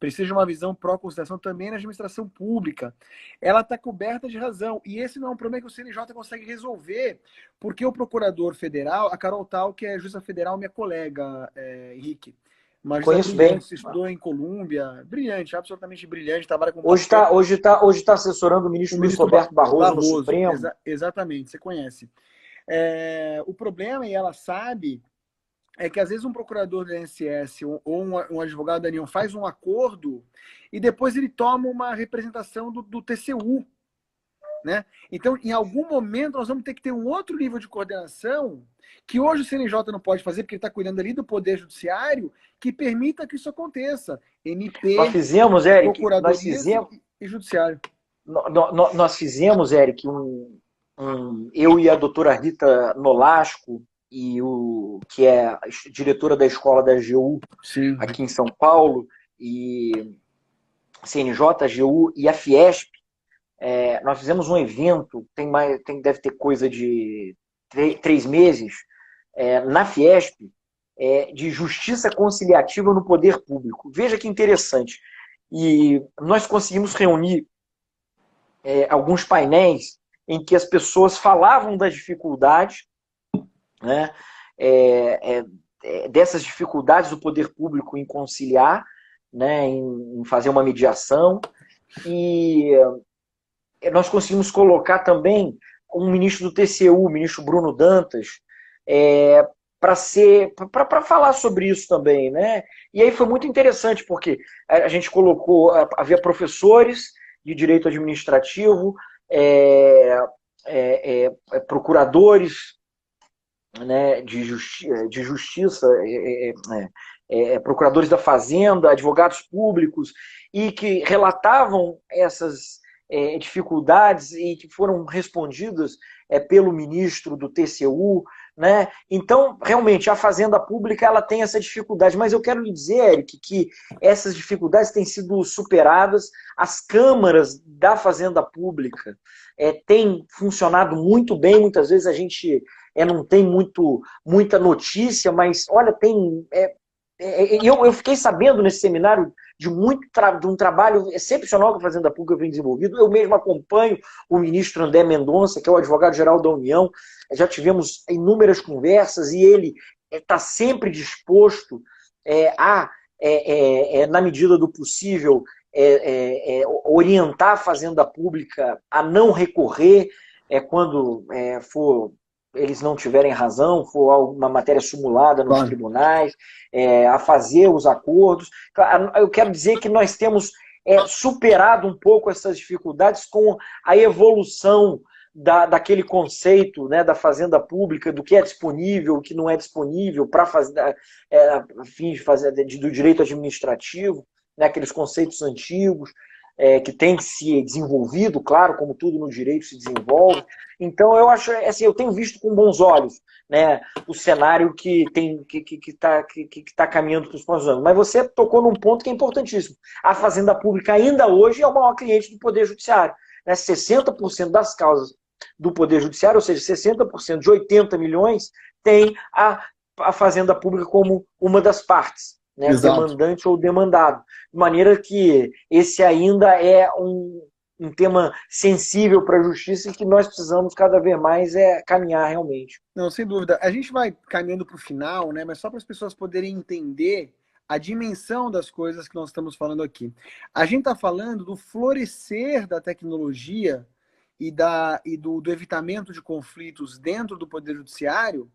S1: precisa de uma visão pró-conciliação também na administração pública. Ela está coberta de razão. E esse não é um problema que o CNJ consegue resolver, porque o procurador federal, a Carol Tal, que é juíza federal, minha colega, Henrique, uma juíza brilhante, estudou em Colômbia, brilhante, absolutamente brilhante, trabalha com...
S2: Hoje tá assessorando o ministro Luiz Roberto Barroso no Supremo.
S1: Exatamente, você conhece. O problema, e ela sabe, é que às vezes um procurador do INSS ou um advogado da União faz um acordo e depois ele toma uma representação do TCU, né? Então, em algum momento, nós vamos ter que ter um outro nível de coordenação que hoje o CNJ não pode fazer, porque ele está cuidando ali do Poder Judiciário, que permita que isso aconteça. MP,
S2: nós fizemos, Eric,
S1: Procuradoria e Judiciário.
S2: Nós fizemos, Eric, eu e a doutora Rita Nolasco, que é diretora da escola da AGU, sim, aqui em São Paulo, e CNJ, AGU e a Fiesp, nós fizemos um evento, deve ter coisa de 3 meses, na Fiesp, de justiça conciliativa no poder público. Veja que interessante. E nós conseguimos reunir alguns painéis em que as pessoas falavam das dificuldades, né, dessas dificuldades do poder público em conciliar, né, em fazer uma mediação, e nós conseguimos colocar também um ministro do TCU, o ministro Bruno Dantas, para falar sobre isso também, né? E aí foi muito interessante, porque a gente colocou, havia professores de direito administrativo, procuradores, né, de justiça, procuradores da Fazenda, advogados públicos, e que relatavam essas dificuldades e que foram respondidas pelo ministro do TCU, né? Então, realmente, a Fazenda Pública ela tem essa dificuldade, mas eu quero lhe dizer, Eric, que essas dificuldades têm sido superadas, as câmaras da Fazenda Pública têm funcionado muito bem, muitas vezes a gente não tem muita notícia, mas, olha, tem... eu fiquei sabendo nesse seminário de um trabalho excepcional que a Fazenda Pública vem desenvolvido. Eu mesmo acompanho o ministro André Mendonça, que é o advogado-geral da União. Já tivemos inúmeras conversas e ele está sempre disposto na medida do possível, orientar a Fazenda Pública a não recorrer quando for eles não tiverem razão, for uma matéria simulada nos tribunais, a fazer os acordos. Eu quero dizer que nós temos superado um pouco essas dificuldades com a evolução daquele conceito, né, da fazenda pública, do que é disponível, o que não é disponível para fins do direito administrativo, né, aqueles conceitos antigos, que tem se desenvolvido, claro, como tudo no direito se desenvolve. Então, eu acho, assim, eu tenho visto com bons olhos, né, o cenário que está caminhando para os próximos anos. Mas você tocou num ponto que é importantíssimo. A Fazenda Pública ainda hoje é o maior cliente do Poder Judiciário. Né? 60% das causas do Poder Judiciário, ou seja, 60% de 80 milhões, tem a Fazenda Pública como uma das partes. Né, demandante ou demandado. De maneira que esse ainda é um tema sensível para a justiça e que nós precisamos cada vez mais caminhar realmente.
S1: Não, sem dúvida. A gente vai caminhando para o final, né, mas só para as pessoas poderem entender a dimensão das coisas que nós estamos falando aqui. A gente está falando do florescer da tecnologia e do evitamento de conflitos dentro do Poder Judiciário,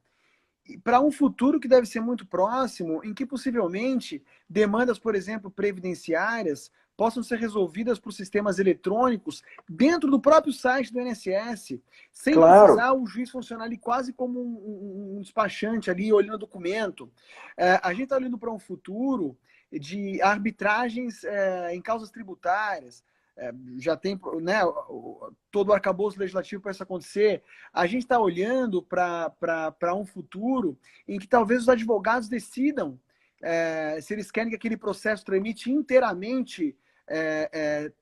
S1: para um futuro que deve ser muito próximo, em que possivelmente demandas, por exemplo, previdenciárias, possam ser resolvidas por sistemas eletrônicos dentro do próprio site do INSS, sem precisar o juiz funcionar ali quase como um despachante ali, olhando o documento. A gente está olhando para um futuro de arbitragens em causas tributárias, já tem, né, todo o arcabouço legislativo para isso acontecer. A gente está olhando para um futuro em que talvez os advogados decidam se eles querem que aquele processo tramite inteiramente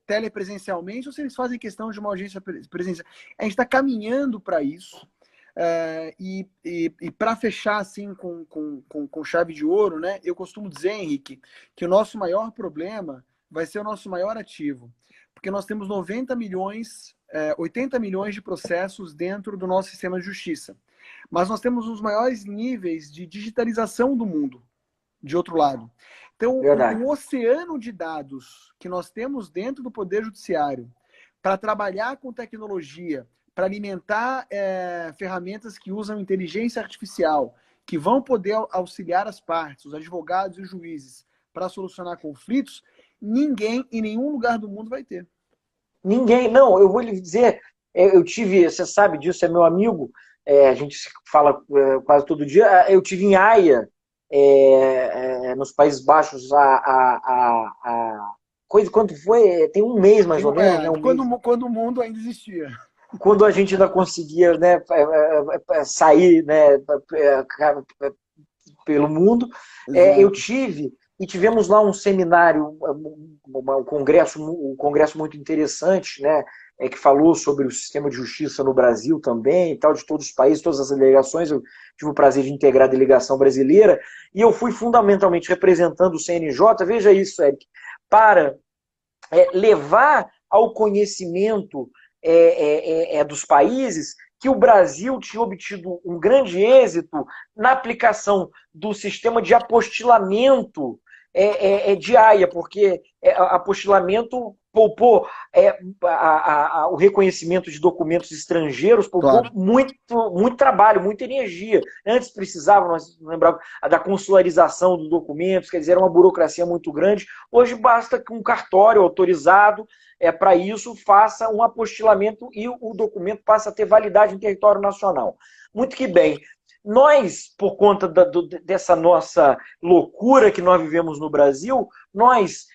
S1: telepresencialmente ou se eles fazem questão de uma audiência presencial. A gente está caminhando para isso. E para fechar assim com chave de ouro, né, eu costumo dizer, Henrique, que o nosso maior problema vai ser o nosso maior ativo. Porque nós temos 90 milhões, 80 milhões de processos dentro do nosso sistema de justiça. Mas nós temos os maiores níveis de digitalização do mundo, de outro lado. Então, o oceano de dados que nós temos dentro do Poder Judiciário para trabalhar com tecnologia, para alimentar ferramentas que usam inteligência artificial, que vão poder auxiliar as partes, os advogados e os juízes, para solucionar conflitos, ninguém em nenhum lugar do mundo vai ter.
S2: Ninguém, não, eu vou lhe dizer, eu tive, você sabe disso, é meu amigo, a gente fala quase todo dia, eu tive em Haia, nos Países Baixos, coisa quando foi, tem um mês mais ou menos. Né,
S1: quando o mundo ainda existia.
S2: Quando a gente ainda conseguia, né, sair, né, pelo mundo, eu tive... E tivemos lá um seminário, um congresso muito interessante, né, que falou sobre o sistema de justiça no Brasil também, e tal, de todos os países, todas as delegações. Eu tive o prazer de integrar a delegação brasileira, e eu fui fundamentalmente representando o CNJ, veja isso, Eric, para levar ao conhecimento dos países que o Brasil tinha obtido um grande êxito na aplicação do sistema de apostilamento de AIA, porque apostilamento poupou o reconhecimento de documentos estrangeiros, poupou
S1: Claro.
S2: muito trabalho, muita energia. Antes precisava, nós lembrávamos, da consularização dos documentos, quer dizer, era uma burocracia muito grande. Hoje basta que um cartório autorizado para isso faça um apostilamento e o documento passa a ter validade em território nacional. Muito que bem. Nós, por conta dessa nossa loucura que nós vivemos no Brasil, nós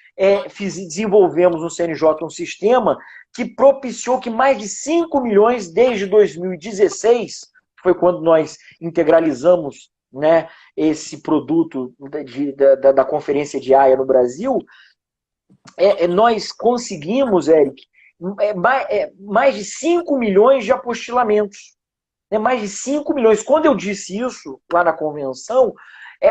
S2: desenvolvemos no CNJ um sistema que propiciou que mais de 5 milhões, desde 2016, foi quando nós integralizamos, né, esse produto da Conferência de Haia no Brasil, nós conseguimos, Eric, mais de 5 milhões de apostilamentos. Mais de 5 milhões. Quando eu disse isso lá na convenção,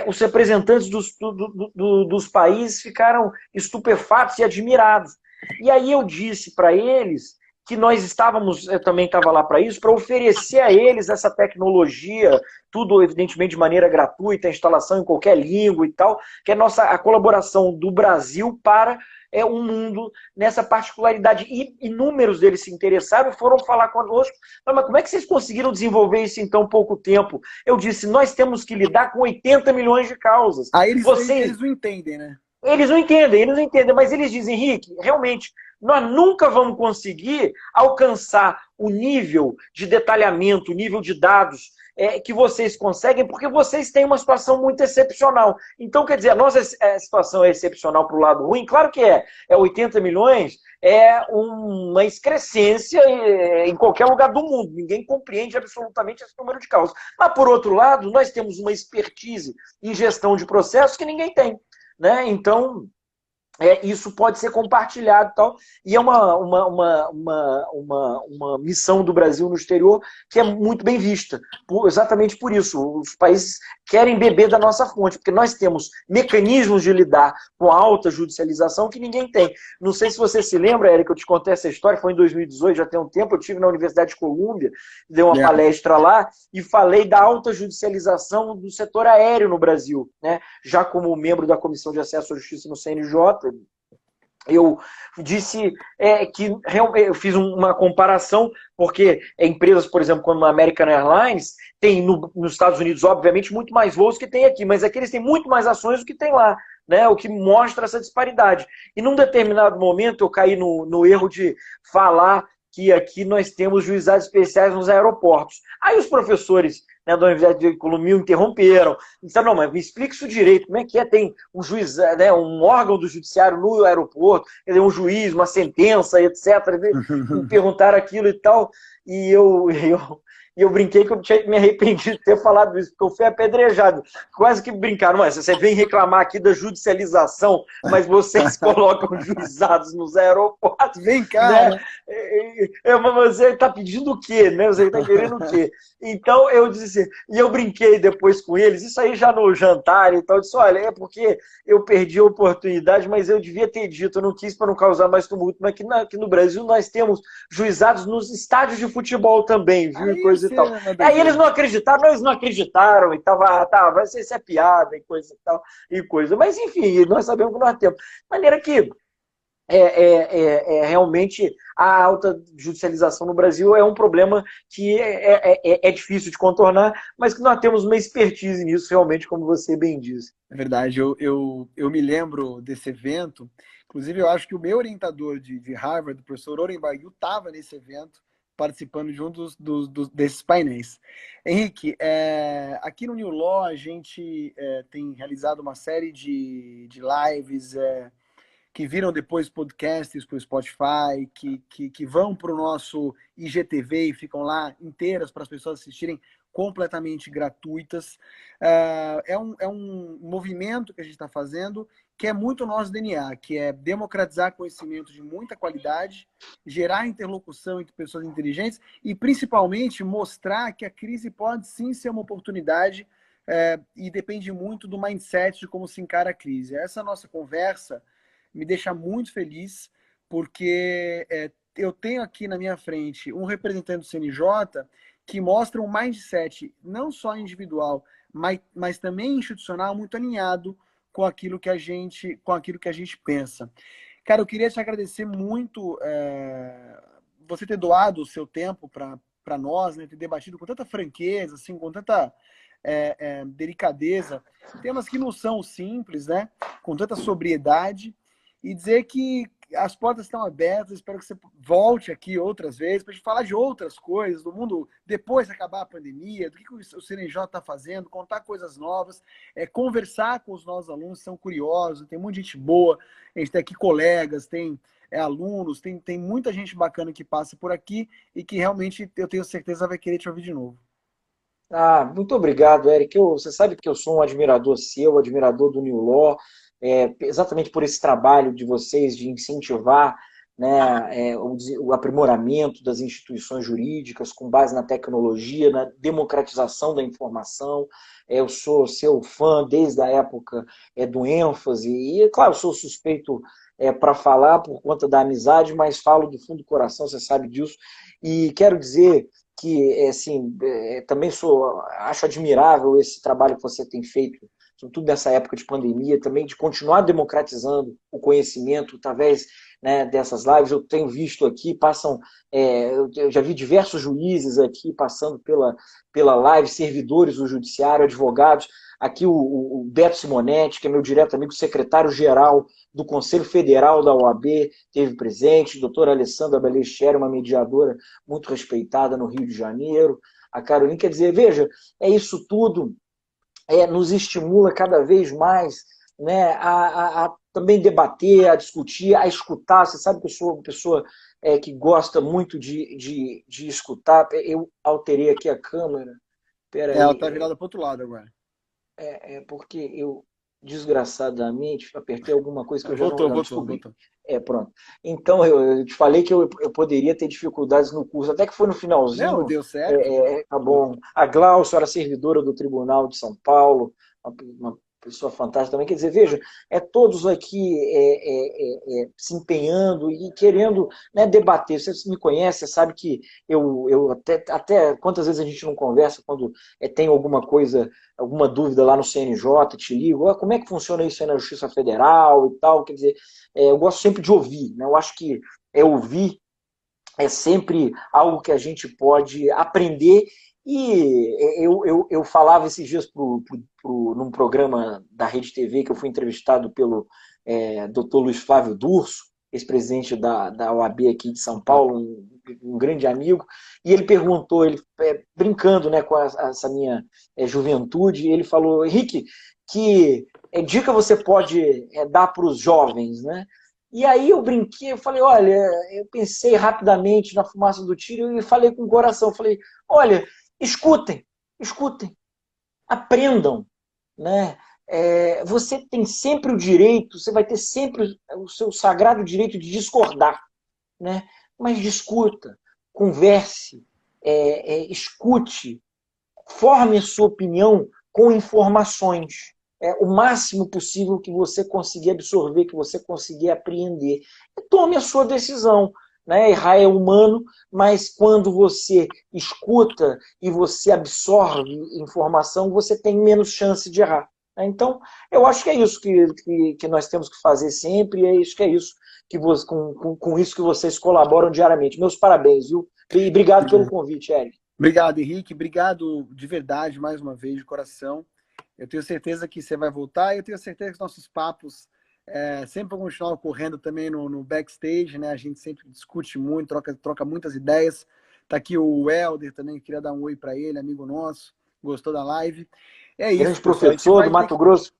S2: os representantes dos países ficaram estupefatos e admirados. E aí eu disse para eles que nós estávamos, eu também estava lá para isso, para oferecer a eles essa tecnologia, tudo evidentemente de maneira gratuita, a instalação em qualquer língua e tal, que é a colaboração do Brasil para um mundo nessa particularidade. E inúmeros deles se interessaram e foram falar conosco. Mas como é que vocês conseguiram desenvolver isso em tão pouco tempo? Eu disse, nós temos que lidar com 80 milhões de causas.
S1: Aí eles não entendem, né?
S2: Eles não entendem, mas eles dizem, Henrique, realmente, nós nunca vamos conseguir alcançar o nível de detalhamento, o nível de dados que vocês conseguem, porque vocês têm uma situação muito excepcional. Então, quer dizer, a nossa situação é excepcional para o lado ruim? Claro que é. 80 milhões é uma excrescência em qualquer lugar do mundo. Ninguém compreende absolutamente esse número de causas. Mas, por outro lado, nós temos uma expertise em gestão de processos que ninguém tem. Né? Então, isso pode ser compartilhado e tal. E é uma missão do Brasil no exterior que é muito bem vista. Exatamente por isso. Os países querem beber da nossa fonte, porque nós temos mecanismos de lidar com a alta judicialização que ninguém tem. Não sei se você se lembra, Érica, eu te contei essa história, foi em 2018, já tem um tempo, eu estive na Universidade de Colômbia, dei uma palestra lá e falei da alta judicialização do setor aéreo no Brasil, né? Já como membro da Comissão de Acesso à Justiça no CNJ, eu disse que eu fiz uma comparação, porque empresas, por exemplo, como a American Airlines, tem nos Estados Unidos, obviamente, muito mais voos que tem aqui, mas aqui eles têm muito mais ações do que tem lá, né? O que mostra essa disparidade. E num determinado momento eu caí no erro de falar que aqui nós temos juizados especiais nos aeroportos. Aí os professores, né, da Universidade de Colômbia interromperam. Disseram, não, mas me explica isso direito. Como é que tem um juiz, né, um órgão do judiciário no aeroporto, quer dizer, um juiz, uma sentença, etc. Me perguntaram aquilo e tal. E eu brinquei que eu tinha me arrependido de ter falado isso, porque eu fui apedrejado. Quase que brincaram, mas você vem reclamar aqui da judicialização, mas vocês colocam juizados nos aeroportos.
S1: Vem cá,
S2: né? Mas você está pedindo o quê? Né? Você está querendo o quê? Então eu disse assim, e eu brinquei depois com eles, isso aí já no jantar e tal, eu disse, olha, é porque eu perdi a oportunidade, mas eu devia ter dito, eu não quis para não causar mais tumulto, mas aqui no Brasil nós temos juizados nos estádios de futebol também, viu? E coisa e tal. Aí eles não acreditaram e vai ser isso piada e coisa e tal, e coisa. Mas enfim, nós sabemos que nós temos. De maneira que realmente a alta judicialização no Brasil é um problema que é difícil de contornar, mas que nós temos uma expertise nisso, realmente, como você bem disse.
S1: É verdade, eu me lembro desse evento, inclusive eu acho que o meu orientador de Harvard, o professor Oren Barguil, estava nesse evento, participando de um desses painéis. Henrique, aqui no New Law a gente tem realizado uma série de lives que viram depois podcasts para o Spotify, que vão para o nosso IGTV e ficam lá inteiras para as pessoas assistirem, completamente gratuitas. É um movimento que a gente está fazendo que é muito nosso DNA, que é democratizar conhecimento de muita qualidade, gerar interlocução entre pessoas inteligentes e, principalmente, mostrar que a crise pode sim ser uma oportunidade e depende muito do mindset de como se encara a crise. Essa nossa conversa me deixa muito feliz, porque eu tenho aqui na minha frente um representante do CNJ que mostra um mindset não só individual, mas também institucional muito alinhado com aquilo que a gente pensa. Cara, eu queria te agradecer muito você ter doado o seu tempo para nós, né, ter debatido com tanta franqueza, assim, com tanta delicadeza, temas que não são simples, né, com tanta sobriedade, e dizer que as portas estão abertas. Espero que você volte aqui outras vezes para a gente falar de outras coisas do mundo depois de acabar a pandemia, do que o CNJ está fazendo, contar coisas novas, conversar com os nossos alunos que são curiosos. Tem muita gente boa, a gente tem aqui colegas, tem alunos, tem muita gente bacana que passa por aqui e que realmente eu tenho certeza vai querer te ouvir de novo.
S2: Ah, muito obrigado, Eric. Você sabe que eu sou um admirador seu, admirador do New Law, exatamente por esse trabalho de vocês de incentivar, né, o aprimoramento das instituições jurídicas com base na tecnologia, na democratização da informação. Eu sou seu fã desde a época do ênfase, e, claro, sou suspeito para falar por conta da amizade, mas falo do fundo do coração, você sabe disso. E quero dizer que assim, também acho admirável esse trabalho que você tem feito, sobretudo nessa época de pandemia, também de continuar democratizando o conhecimento através, né, dessas lives. Eu tenho visto aqui, eu já vi diversos juízes aqui passando pela live, servidores do judiciário, advogados. Aqui o Beto Simonetti, que é meu direto amigo, secretário-geral do Conselho Federal da OAB, teve presente, a doutora Alessandra Balestieri, uma mediadora muito respeitada no Rio de Janeiro, a Carolina. Quer dizer, veja, isso tudo nos estimula cada vez mais, né, a também debater, a discutir, a escutar. Você sabe que eu sou uma pessoa que gosta muito de escutar. Eu alterei aqui a câmera. Espera
S1: Ela
S2: aí.
S1: está virada para o outro lado agora.
S2: Porque eu, desgraçadamente, apertei alguma coisa que eu já
S1: Voltou,
S2: não
S1: voltou,
S2: descobri.
S1: voltou.
S2: Pronto. Então, eu te falei que eu poderia ter dificuldades no curso, até que foi no
S1: Não,
S2: finalzinho.
S1: deu certo.
S2: Tá bom. A Glaucia era servidora do Tribunal de São Paulo, uma pessoa fantástica também. Quer dizer, veja, todos aqui se empenhando e querendo, né, debater. Você me conhece, você sabe que eu até quantas vezes a gente não conversa quando tem alguma coisa, alguma dúvida lá no CNJ, te ligo, como é que funciona isso aí na Justiça Federal e tal. Quer dizer, eu gosto sempre de ouvir, né? Eu acho que ouvir é sempre algo que a gente pode aprender. E eu falava esses dias num programa da Rede TV, que eu fui entrevistado pelo Dr. Luiz Flávio Durso, ex-presidente da OAB aqui de São Paulo, um grande amigo, e ele perguntou, ele brincando, né, com essa minha juventude, ele falou: Henrique, que dica você pode dar para os jovens, né? E aí eu brinquei, eu falei, olha, eu pensei rapidamente na fumaça do tiro e falei com o coração, falei, olha, escutem, escutem, aprendam, né? Você tem sempre o direito, você vai ter sempre o seu sagrado direito de discordar, né? Mas discuta, converse, escute, forme a sua opinião com informações. O máximo possível que você conseguir absorver, que você conseguir apreender. E tome a sua decisão. Né? Errar é humano, mas quando você escuta e você absorve informação, você tem menos chance de errar. Né? Então, eu acho que é isso que nós temos que fazer sempre, e acho que é isso que com isso que vocês colaboram diariamente. Meus parabéns, viu? E obrigado pelo convite, Eric.
S1: Obrigado, Henrique. Obrigado de verdade, mais uma vez, de coração. Eu tenho certeza que você vai voltar e eu tenho certeza que os nossos papos sempre vão continuar ocorrendo também no backstage, né? A gente sempre discute muito, troca muitas ideias. Tá aqui o Helder também, queria dar um oi para ele, amigo nosso, gostou da live. É isso,
S2: Grande
S1: pessoal. A gente
S2: professor do
S1: vai ter
S2: Mato
S1: que.
S2: Grosso.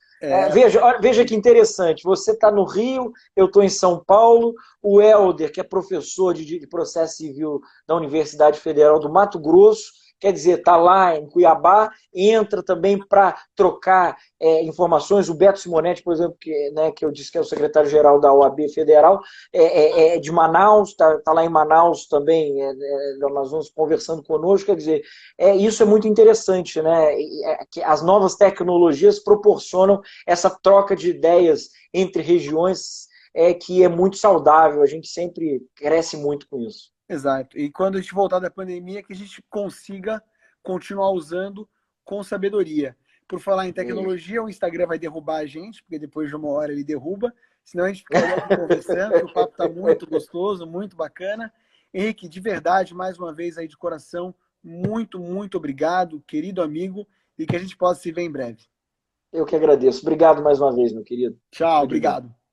S2: Veja que interessante, você está no Rio, eu estou em São Paulo, o Helder, que é professor de processo civil da Universidade Federal do Mato Grosso, quer dizer, está lá em Cuiabá, entra também para trocar informações. O Beto Simonetti, por exemplo, que eu disse que é o secretário-geral da OAB Federal, é de Manaus, está lá em Manaus também, nós vamos conversando conosco. Quer dizer, isso é muito interessante, né? Que as novas tecnologias proporcionam essa troca de ideias entre regiões, que é muito saudável. A gente sempre cresce muito com isso.
S1: Exato. E quando a gente voltar da pandemia, que a gente consiga continuar usando com sabedoria. Por falar em
S2: Isso.
S1: tecnologia, o Instagram vai derrubar a gente, porque depois de uma hora ele derruba. Senão a gente ficaria aqui conversando, que o papo está muito gostoso, muito bacana. Henrique, de verdade, mais uma vez aí de coração, muito, muito obrigado, querido amigo, e que a gente possa se ver em breve.
S2: Eu que agradeço. Obrigado mais uma vez, meu querido.
S1: Tchau,
S2: Tudo de bom.
S1: obrigado.